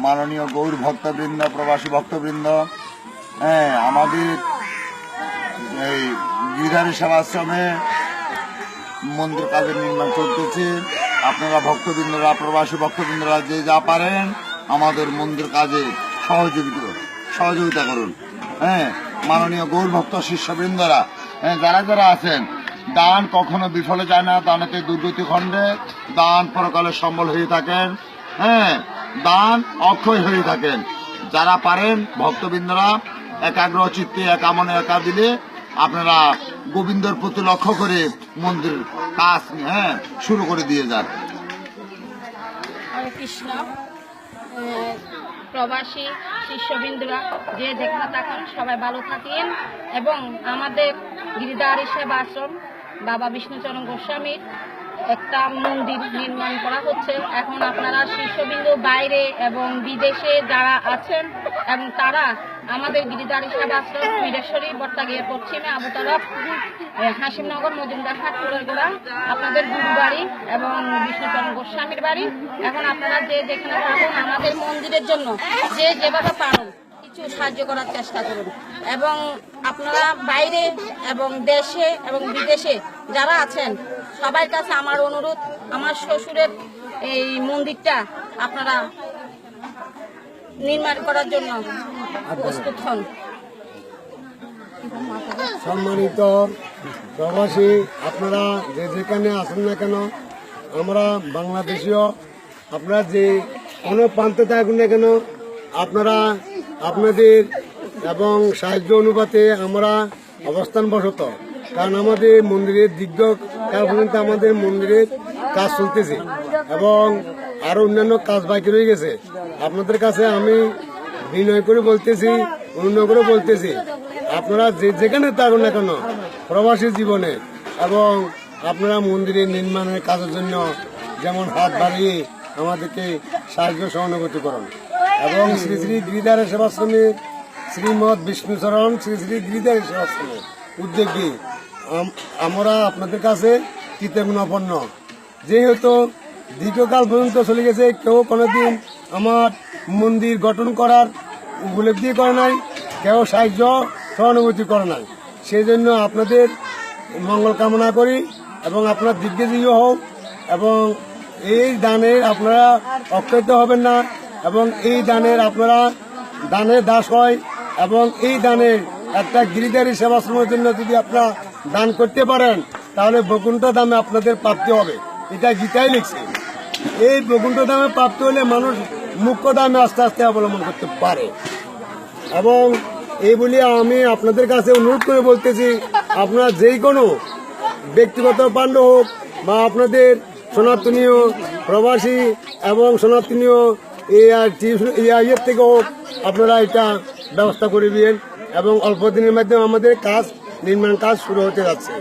মাননীয় গৌর ভক্তবৃন্দ, প্রবাসী ভক্তবৃন্দ, হ্যাঁ, আমাদের এই গিরিধারী সেবাশ্রমে মন্দির কাজের নির্মাণ চলতেছে। আপনারা ভক্তবৃন্দরা, প্রবাসী ভক্তবৃন্দরা যে যা পারেন আমাদের মন্দির কাজে সহযোগিতা করুন। হ্যাঁ, মাননীয় গৌর ভক্ত শিষ্যবৃন্দরা, হ্যাঁ, যারা যারা আছেন, দান কখনো বিফলে যায় না, দানেতে দুর্গতি খণ্ডে, দান পরকালে সম্বল হয়ে থাকেন। হ্যাঁ, দান অক্ষয় হয়ে থাকেন। যারা পারেন ভক্তবৃন্দরা একাগ্র চিত্তে একা মনে একা দিলে আপনারা গোবিন্দর প্রতি লক্ষ্য করে মন্দির কাজ শুরু করে দিয়ে যান। হরে কৃষ্ণ। প্রবাসী শিষ্যবৃন্দরা যে যেখানে থাকেন সবাই ভালো থাকেন এবং আমাদের গিরিধারী সেবা আশ্রম বাবা বিষ্ণুচরণ গোস্বামীর একটা মন্দির নির্মাণ করা হচ্ছে। এখন আপনারা শিষ্যবিন্দু বাইরে এবং বিদেশে যারা আছেন এবং তারা আমাদের গিরিধারী সেবা আশ্রম বীরেশ্বরী বট্টাগিয়া পশ্চিমে আবুতলব হাসিমনগর মজুমদার হাট গোড়া আপনাদের গুরু বাড়ি এবং বিষ্ণুচরণ গোস্বামীর বাড়ি। এখন আপনারা যে যেখানে থাকুন আমাদের মন্দিরের জন্য যে যেভাবে পারেন কিছু সাহায্য করার চেষ্টা করুন এবং আপনারা বাইরে এবং দেশে এবং বিদেশে যারা আছেন সবার কাছে আমার অনুরোধ, আমার শ্বশুরের এই মন্দিরটা আপনারা নির্মাণ করার জন্য প্রস্তুত হন। সম্মানিত প্রবাসী, আপনারা যে যেখানে আসুন না কেন, আমরা বাংলাদেশীয়, আপনারা যে কোনো প্রান্তে থাকুন না কেন, আপনারা আপনাদের এবং সাহায্য অনুপাতে আমরা অবস্থান বসত, কারণ আমাদের মন্দিরের দীর্ঘকাল পর্যন্ত আমাদের মন্দিরের কাজ চলতেছে এবং আরো অন্যান্য কাজ বাকি রয়ে গেছে। আপনাদের কাছে আমি বিনয় করে বলতেছি, অনুনয় করে বলতেছি, আপনারা যে যেখানে থাকুন না কেন প্রবাসী জীবনে এবং আপনারা মন্দিরের নির্মাণের কাজের জন্য যেমন হাত বাড়িয়ে আমাদেরকে সাহায্য সহানুভূতি করুন এবং শ্রী শ্রী গিরিধারী সেবাশ্রমের শ্রীমৎ বিষ্ণুচরণ শ্রী শ্রী গিরিধারী সেবাশ্রমের উদ্যোগে আমরা আপনাদের কাছে কৃতজ্ঞপন্ন। যেহেতু দীর্ঘকাল পর্যন্ত চলে গেছে, কেউ কোনোদিন আমার মন্দির গঠন করার উপলব্ধি করে নাই, কেউ সাহায্য সহানুভূতি করে নাই। সেই জন্য আপনাদের মঙ্গল কামনা করি এবং আপনার দিগ্বিজয়ী হোক এবং এই দানের আপনারা অক্ষত হবেন না এবং এই দানের আপনারা দানের দাস হয় এবং এই দানের একটা গিরিধারী সেবাশ্রমের জন্য যদি আপনারা দান করতে পারেন তাহলে বৈকুণ্ঠ দামে আপনাদের প্রাপ্তি হবে। এটা গীতায় লিখছে। এই বৈকুণ্ঠ দামে প্রাপ্তি হলে মানুষ মুখ্য দামে আস্তে আস্তে অবলম্বন করতে পারে এবং এই বলে আমি আপনাদের কাছে অনুরোধ করে বলতেছি, আপনারা যেই কোনো ব্যক্তিগত পাণ্ড হোক বা আপনাদের সনাতনীয় প্রবাসী এবং সনাতনীয় ইয়ের থেকে হোক আপনারা এটা ব্যবস্থা করে দিবেন এবং অল্প দিনের মাধ্যমে আমাদের নির্মাণ কাজ শুরু হতে যাচ্ছে।